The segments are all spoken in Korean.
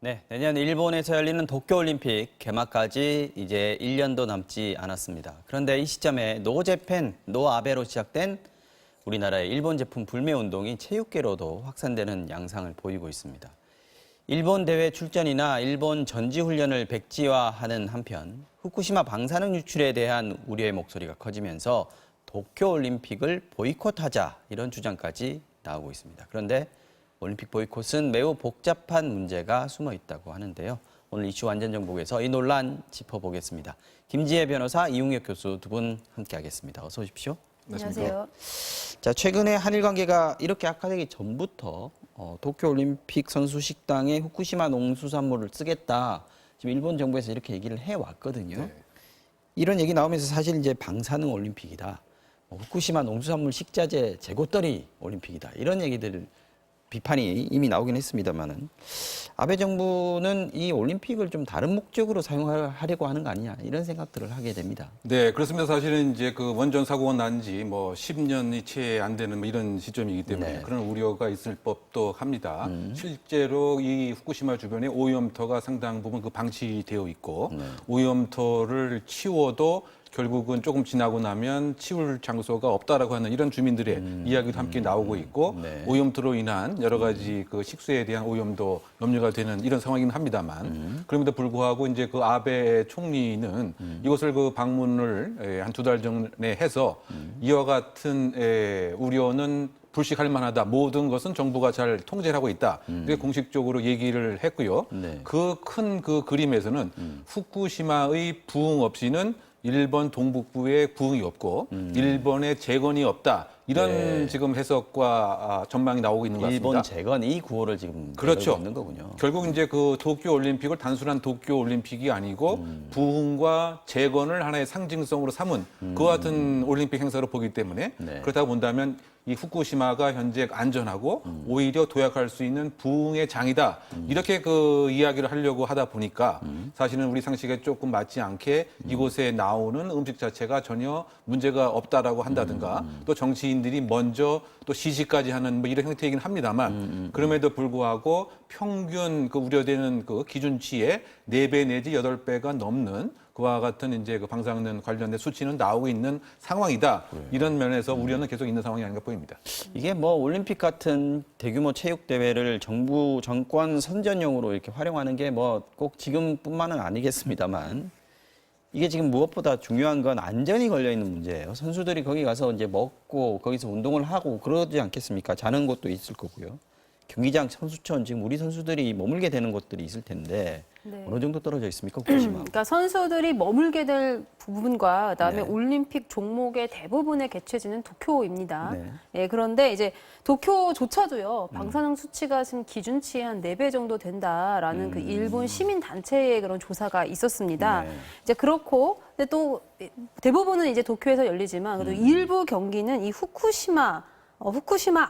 네, 내년 일본에서 열리는 도쿄올림픽 개막까지 이제 1년도 남지 않았습니다. 그런데 이 시점에 노재팬, 노아베로 시작된 우리나라의 일본 제품 불매 운동이 체육계로도 확산되는 양상을 보이고 있습니다. 일본 대회 출전이나 일본 전지훈련을 백지화하는 한편 후쿠시마 방사능 유출에 대한 우려의 목소리가 커지면서 도쿄올림픽을 보이콧하자 이런 주장까지 나오고 있습니다. 그런데 올림픽 보이콧은 매우 복잡한 문제가 숨어 있다고 하는데요. 오늘 이슈 완전정복에서 이 논란 짚어보겠습니다. 김지혜 변호사, 이웅혁 교수 두 분 함께하겠습니다. 어서 오십시오. 안녕하세요. 자, 최근에 한일 관계가 이렇게 악화되기 전부터 도쿄올림픽 선수 식당에 후쿠시마 농수산물을 쓰겠다. 지금 일본 정부에서 이렇게 얘기를 해왔거든요. 네. 이런 얘기 나오면서 사실 이제 방사능 올림픽이다. 후쿠시마 농수산물 식자재 재고떨이 올림픽이다. 이런 얘기들 비판이 이미 나오긴 했습니다만은 아베 정부는 이 올림픽을 좀 다른 목적으로 사용하려고 하는 거 아니냐 이런 생각들을 하게 됩니다. 네, 그렇습니다. 사실은 이제 그 원전 사고가 난 지 뭐 10년이 채 안 되는 뭐 이런 시점이기 때문에 네. 그런 우려가 있을 법도 합니다. 실제로 이 후쿠시마 주변에 오염터가 상당 부분 그 방치되어 있고 오염터를 치워도 결국은 조금 지나고 나면 치울 장소가 없다라고 하는 이런 주민들의 이야기도 함께 나오고 있고 네. 오염토로 인한 여러 가지 그 식수에 대한 오염도 염려가 되는 이런 상황이긴 합니다만 그럼에도 불구하고 이제 그 아베 총리는 이것을 그 방문을 한 두 달 전에 해서 이와 같은 우려는 불식할 만하다. 모든 것은 정부가 잘 통제를 하고 있다. 이렇게 공식적으로 얘기를 했고요. 네. 그 큰 그 그림에서는 후쿠시마의 부흥 없이는 일본 동북부에 부흥이 없고 일본의 재건이 없다. 이런 네. 지금 해석과 전망이 나오고 있는 것 같습니다. 일본 재건 이 구호를 지금 그렇죠. 내걸고 있는 거군요. 결국 이제 그 도쿄 올림픽을 단순한 도쿄 올림픽이 아니고 부흥과 재건을 하나의 상징성으로 삼은 그와 같은 올림픽 행사로 보기 때문에 네. 그렇다고 본다면 이 후쿠시마가 현재 안전하고 오히려 도약할 수 있는 부흥의 장이다. 이렇게 그 이야기를 하려고 하다 보니까 사실은 우리 상식에 조금 맞지 않게 이곳에 나오는 음식 자체가 전혀 문제가 없다라고 한다든가 또 정치인들이 먼저 또 시식까지 하는 뭐 이런 형태이긴 합니다만 그럼에도 불구하고 평균 그 우려되는 그 기준치의 4배 내지 8배가 넘는 그와 같은 이제 그 방사능 관련된 수치는 나오고 있는 상황이다. 이런 면에서 우려는 계속 있는 상황이 아닌가 보입니다. 이게 뭐 올림픽 같은 대규모 체육 대회를 정부 정권 선전용으로 이렇게 활용하는 게 뭐 꼭 지금뿐만은 아니겠습니다만 이게 지금 무엇보다 중요한 건 안전이 걸려 있는 문제예요. 선수들이 거기 가서 이제 먹고 거기서 운동을 하고 그러지 않겠습니까? 자는 곳도 있을 거고요. 경기장, 선수촌 지금 우리 선수들이 머물게 되는 곳들이 있을 텐데 네. 어느 정도 떨어져 있습니까? 후쿠시마. 그러니까 선수들이 머물게 될 부분과 그다음에 네. 올림픽 종목의 대부분의 개최지는 도쿄입니다. 네. 예, 그런데 이제 도쿄조차도요. 방사능 수치가 지금 기준치의 한 4배 정도 된다라는 그 일본 시민 단체의 그런 조사가 있었습니다. 네. 이제 그렇고 근데 또 대부분은 이제 도쿄에서 열리지만 그래도 일부 경기는 이 후쿠시마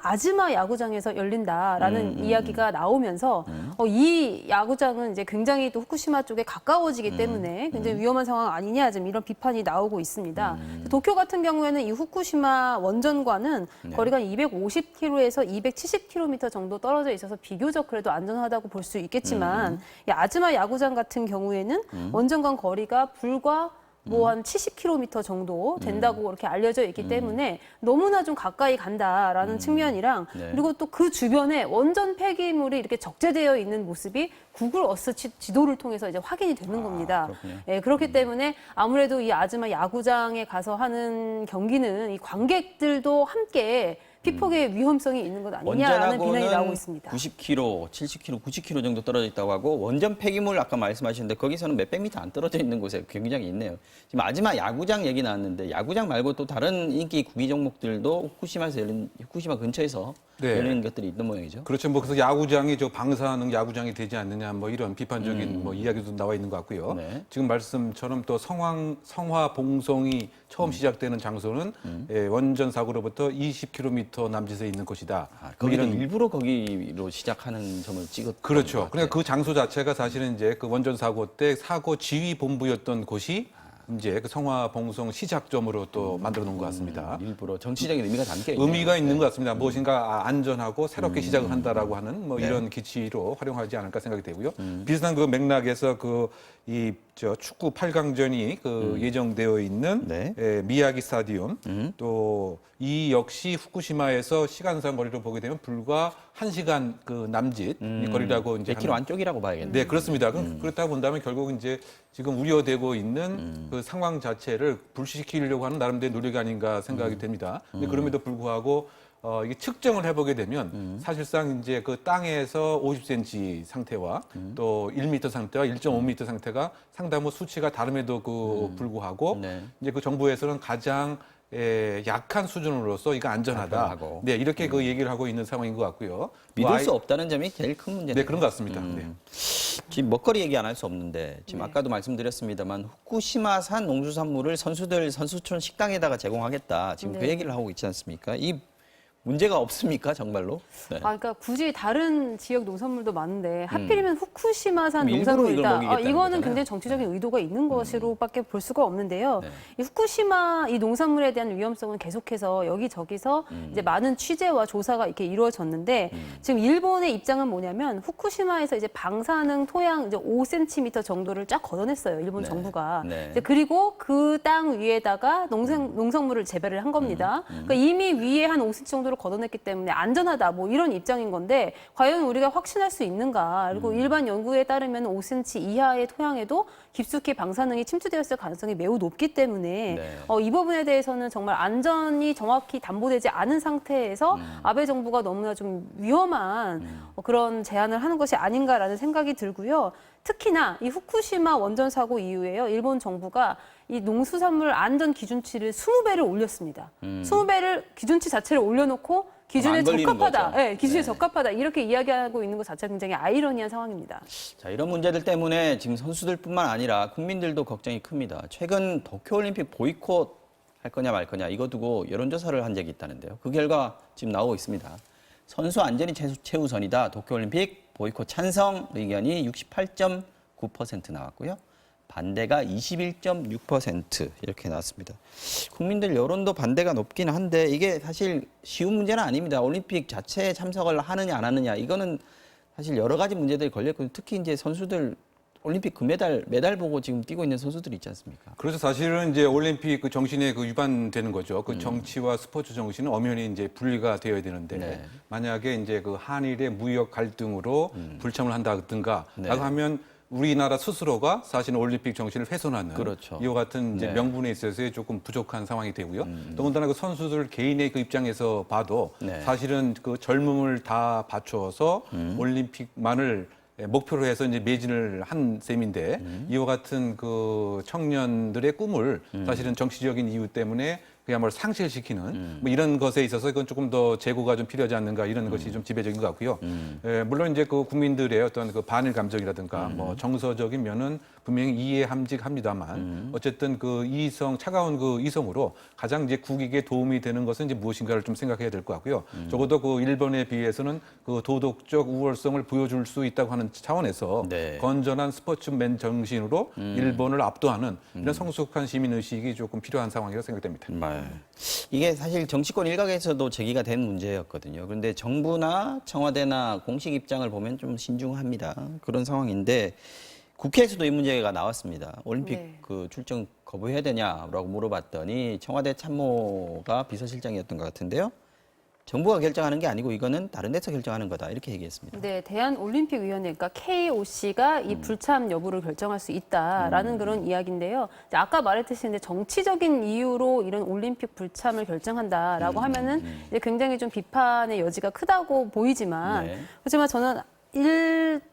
아즈마 야구장에서 열린다라는 이야기가 나오면서 이 야구장은 이제 굉장히 또 후쿠시마 쪽에 가까워지기 때문에 굉장히 위험한 상황 아니냐 지금 이런 비판이 나오고 있습니다. 도쿄 같은 경우에는 이 후쿠시마 원전과는 거리가 250km에서 270km 정도 떨어져 있어서 비교적 그래도 안전하다고 볼 수 있겠지만 이 아즈마 야구장 같은 경우에는 원전과 거리가 불과 뭐 한 70km 정도 된다고 그렇게 알려져 있기 때문에 너무나 좀 가까이 간다라는 측면이랑 네. 그리고 또 그 주변에 원전 폐기물이 이렇게 적재되어 있는 모습이 구글 어스 지도를 통해서 이제 확인이 되는 겁니다. 그렇군요. 예, 그렇기 때문에 아무래도 이 아즈마 야구장에 가서 하는 경기는 이 관객들도 함께 피폭의 위험성이 있는 것 아니냐라는 비난이 나오고 있습니다. 90km, 70km, 90km 정도 떨어져 있다고 하고 원전 폐기물 아까 말씀하셨는데 거기서는 몇백 미터 안 떨어져 있는 곳에 경기장이 있네요. 지금 아즈마 야구장 얘기 나왔는데 야구장 말고 또 다른 인기 구기 종목들도 후쿠시마 근처에서 네. 열리는 것들이 있는 모양이죠. 그렇죠. 뭐 그래서 야구장이 저 방사능 야구장이 되지 않느냐 뭐 이런 비판적인 뭐 이야기도 나와 있는 것 같고요. 네. 지금 말씀처럼 또 성화 봉송이 처음 시작되는 장소는 원전 사고로부터 20km 남짓에 있는 곳이다. 거기는 이런 일부러 거기로 시작하는 점을 찍었던 그렇죠. 것 그러니까 같아요. 그 장소 자체가 사실은 이제 그 원전 사고 때 사고 지휘 본부였던 곳이 이제 그 성화 봉송 시작점으로 또 만들어 놓은 것 같습니다. 일부러 정치적인 의미가 담겨 있네요. 의미가 있는 것 같습니다. 무엇인가 안전하고 새롭게 시작을 한다라고 하는 뭐 네. 이런 기치로 활용하지 않을까 생각이 되고요. 비슷한 그 맥락에서 저 축구 8강전이 예정되어 있는 네. 미야기 스타디움 또 이 역시 후쿠시마에서 시간상 거리로 보게 되면 불과 1시간 그 남짓 이 거리라고 이제 100km 안쪽이라고 봐야겠네요. 네, 그렇습니다. 그렇다고 본다면 결국 이제 지금 우려되고 있는 그 상황 자체를 불식시키려고 하는 나름대로 노력이 아닌가 생각이 됩니다. 근데 그럼에도 불구하고 이게 측정을 해보게 되면 사실상 이제 그 땅에서 50cm 상태와 또 1m 상태와 1.5m 상태가 상당히 수치가 다름에도 불구하고 네. 이제 그 정부에서는 가장 약한 수준으로서 이거 안전하다. 발표하고. 네, 이렇게 그 얘기를 하고 있는 상황인 것 같고요. 믿을 수 없다는 점이 제일 큰 문제네요. 네, 그런 것 같습니다. 네. 지금 먹거리 얘기 안 할 수 없는데 지금 아까도 말씀드렸습니다만 후쿠시마산 농수산물을 선수촌 식당에다가 제공하겠다. 지금 그 네. 얘기를 하고 있지 않습니까? 이 문제가 없습니까, 정말로? 네. 그러니까 굳이 다른 지역 농산물도 많은데 하필이면 후쿠시마산 그럼 일부러 이걸 농산물이다. 먹이겠다는 이거는 거잖아요. 굉장히 정치적인 의도가 있는 것으로밖에 볼 수가 없는데요. 네. 이 후쿠시마 이 농산물에 대한 위험성은 계속해서 여기저기서 이제 많은 취재와 조사가 이렇게 이루어졌는데 지금 일본의 입장은 뭐냐면 후쿠시마에서 이제 방사능 토양 이제 5cm 정도를 쫙 걷어냈어요. 일본 네. 정부가. 네. 이제 그리고 그 땅 위에다가 농산물을 재배를 한 겁니다. 그러니까 이미 위에 한 5cm 정도를 걷어냈기 때문에 안전하다 뭐 이런 입장인 건데 과연 우리가 확신할 수 있는가? 그리고 일반 연구에 따르면 5cm 이하의 토양에도 깊숙이 방사능이 침투되었을 가능성이 매우 높기 때문에 네. 이 부분에 대해서는 정말 안전이 정확히 담보되지 않은 상태에서 아베 정부가 너무나 좀 위험한 그런 제안을 하는 것이 아닌가라는 생각이 들고요. 특히나 이 후쿠시마 원전 사고 이후에요. 일본 정부가 이 농수산물 안전 기준치를 20배를 올렸습니다. 20배를 기준치 자체를 올려놓고 기준에 안 걸리는 적합하다. 거죠. 네, 기준에 네. 적합하다. 이렇게 이야기하고 있는 것 자체가 굉장히 아이러니한 상황입니다. 자, 이런 문제들 때문에 지금 선수들뿐만 아니라 국민들도 걱정이 큽니다. 최근 도쿄올림픽 보이콧 할 거냐 말 거냐 이거 두고 여론조사를 한 적이 있다는데요. 그 결과 지금 나오고 있습니다. 선수 안전이 최우선이다. 도쿄올림픽 보이콧 찬성 의견이 68.9% 나왔고요. 반대가 21.6% 이렇게 나왔습니다. 국민들 여론도 반대가 높긴 한데 이게 사실 쉬운 문제는 아닙니다. 올림픽 자체에 참석을 하느냐 안 하느냐 이거는 사실 여러 가지 문제들이 걸렸거든요. 특히 이제 선수들 올림픽 메달 보고 지금 뛰고 있는 선수들이 있지 않습니까? 그래서 사실은 이제 올림픽 그 정신에 위반되는 거죠. 그 정치와 스포츠 정신은 엄연히 이제 분리가 되어야 되는데 네. 만약에 이제 그 한일의 무역 갈등으로 불참을 한다든가 네. 라고 하면 우리나라 스스로가 사실은 올림픽 정신을 훼손하는 그렇죠. 이와 같은 이제 네. 명분에 있어서 조금 부족한 상황이 되고요. 더군다나 그 선수들 개인의 그 입장에서 봐도 네. 사실은 그 젊음을 다 바쳐서 올림픽만을 목표로 해서 이제 매진을 한 셈인데 이와 같은 그 청년들의 꿈을 사실은 정치적인 이유 때문에 그야말로 상실시키는 뭐 이런 것에 있어서 이건 조금 더 재고가 좀 필요하지 않는가 이런 것이 좀 지배적인 것 같고요. 물론 이제 그 국민들의 어떤 그 반일 감정이라든가 뭐 정서적인 면은 분명히 이해함직합니다만 어쨌든 그 차가운 그 이성으로 가장 이제 국익에 도움이 되는 것은 이제 무엇인가를 좀 생각해야 될 것 같고요. 적어도 그 일본에 비해서는 그 도덕적 우월성을 보여줄 수 있다고 하는 차원에서 네. 건전한 스포츠맨 정신으로 일본을 압도하는 이런 성숙한 시민 의식이 조금 필요한 상황이라고 생각됩니다. 이게 사실 정치권 일각에서도 제기가 된 문제였거든요. 그런데 정부나 청와대나 공식 입장을 보면 좀 신중합니다. 그런 상황인데 국회에서도 이 문제가 나왔습니다. 올림픽 네. 그 출정 거부해야 되냐라고 물어봤더니 청와대 참모가 비서실장이었던 것 같은데요. 정부가 결정하는 게 아니고 이거는 다른 데서 결정하는 거다 이렇게 얘기했습니다. 네, 대한올림픽위원회, 그러니까 KOC가 이 불참 여부를 결정할 수 있다라는 그런 이야기인데요. 이제 아까 말했듯이 이제 정치적인 이유로 이런 올림픽 불참을 결정한다라고 하면은 이제 굉장히 좀 비판의 여지가 크다고 보이지만 네. 그렇지만 저는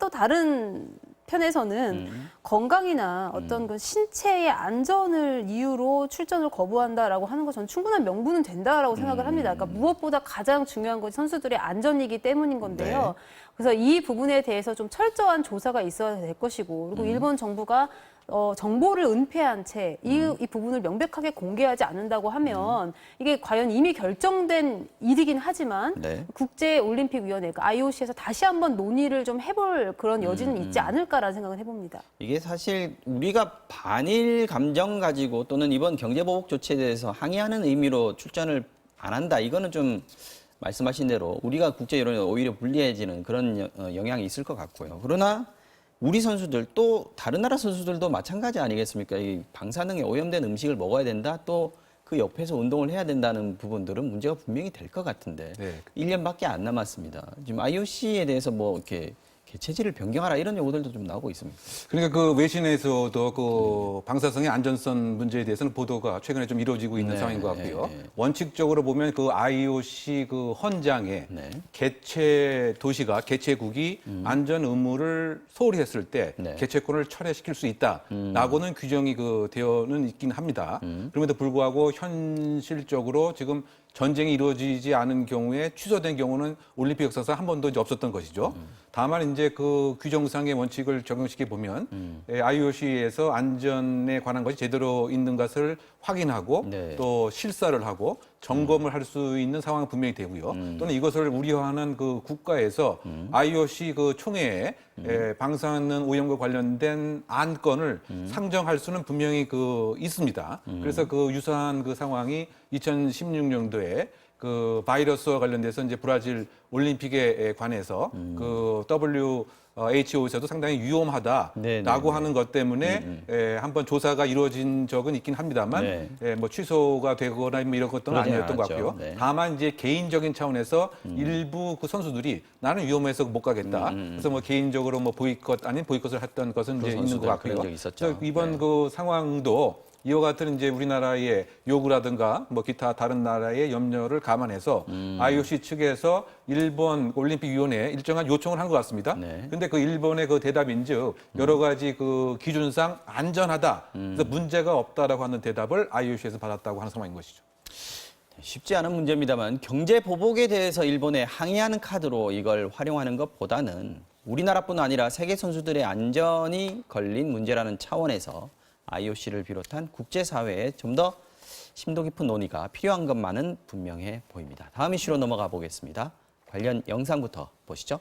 또 다른 편에서는 건강이나 어떤 그 신체의 안전을 이유로 출전을 거부한다라고 하는 것 저는 충분한 명분은 된다라고 생각을 합니다. 그러니까 무엇보다 가장 중요한 건 선수들의 안전이기 때문인 건데요. 그래서 이 부분에 대해서 좀 철저한 조사가 있어야 될 것이고 그리고 일본 정부가 정보를 은폐한 채 이 부분을 명백하게 공개하지 않는다고 하면 이게 과연 이미 결정된 일이긴 하지만 네. 국제올림픽위원회, 그 IOC에서 다시 한번 논의를 좀 해볼 그런 여지는 있지 않을까라는 생각을 해봅니다. 이게 사실 우리가 반일 감정 가지고 또는 이번 경제보복 조치에 대해서 항의하는 의미로 출전을 안 한다. 이거는 좀 말씀하신 대로 우리가 국제 여론에 오히려 불리해지는 그런 영향이 있을 것 같고요. 그러나 우리 선수들 또 다른 나라 선수들도 마찬가지 아니겠습니까? 이 방사능에 오염된 음식을 먹어야 된다. 또 그 옆에서 운동을 해야 된다는 부분들은 문제가 분명히 될 것 같은데 네. 1년밖에 안 남았습니다. 지금 IOC에 대해서 뭐 이렇게 개체질을 변경하라 이런 요구들도 좀 나오고 있습니다. 그러니까 그 외신에서도 그 방사성의 안전성 문제에 대해서는 보도가 최근에 좀 이루어지고 있는 네, 상황인 것 같고요. 네, 네. 원칙적으로 보면 그 IOC 그 헌장에 네. 개최 도시가 개최국이 안전 의무를 소홀히 했을 때 네. 개최권을 철회시킬 수 있다라고는 규정이 그 되어는 있긴 합니다. 그럼에도 불구하고 현실적으로 지금 전쟁이 이루어지지 않은 경우에 취소된 경우는 올림픽 역사상 한 번도 이제 없었던 것이죠. 다만 이제 그 규정상의 원칙을 적용시켜 보면 IOC에서 안전에 관한 것이 제대로 있는 것을 확인하고 네. 또 실사를 하고 점검을 할 수 있는 상황은 분명히 되고요. 또는 이것을 우려하는 그 국가에서 IOC 그 총회에 방사능 오염과 관련된 안건을 상정할 수는 분명히 그 있습니다. 그래서 그 유사한 그 상황이 2016년도에 그 바이러스와 관련돼서 이제 브라질 올림픽에 관해서 그 WHO에서도 상당히 위험하다라고 네, 네, 하는 것 때문에 한번 조사가 이루어진 적은 있긴 합니다만 네. 뭐 취소가 되거나 뭐 이런 것들은 그러지는 아니었던 것 않았죠. 같고요. 네. 다만 이제 개인적인 차원에서 일부 그 선수들이 나는 위험해서 못 가겠다. 그래서 뭐 개인적으로 뭐 보이콧 아닌 보이콧을 했던 것은 프로 이제 있는 것 선수들 같고요. 그런 적 있었죠. 그래서 이번 네. 그 상황도 이와 같은 이제 우리나라의 요구라든가 뭐 기타 다른 나라의 염려를 감안해서 IOC 측에서 일본 올림픽위원회에 일정한 요청을 한 것 같습니다. 네. 근데 그 일본의 그 대답인즉 여러 가지 그 기준상 안전하다. 그래서 문제가 없다라고 하는 대답을 IOC에서 받았다고 하는 상황인 것이죠. 쉽지 않은 문제입니다만 경제 보복에 대해서 일본에 항의하는 카드로 이걸 활용하는 것보다는 우리나라뿐 아니라 세계 선수들의 안전이 걸린 문제라는 차원에서 IOC를 비롯한 국제사회에 좀 더 심도 깊은 논의가 필요한 것만은 분명해 보입니다. 다음 이슈로 넘어가 보겠습니다. 관련 영상부터 보시죠.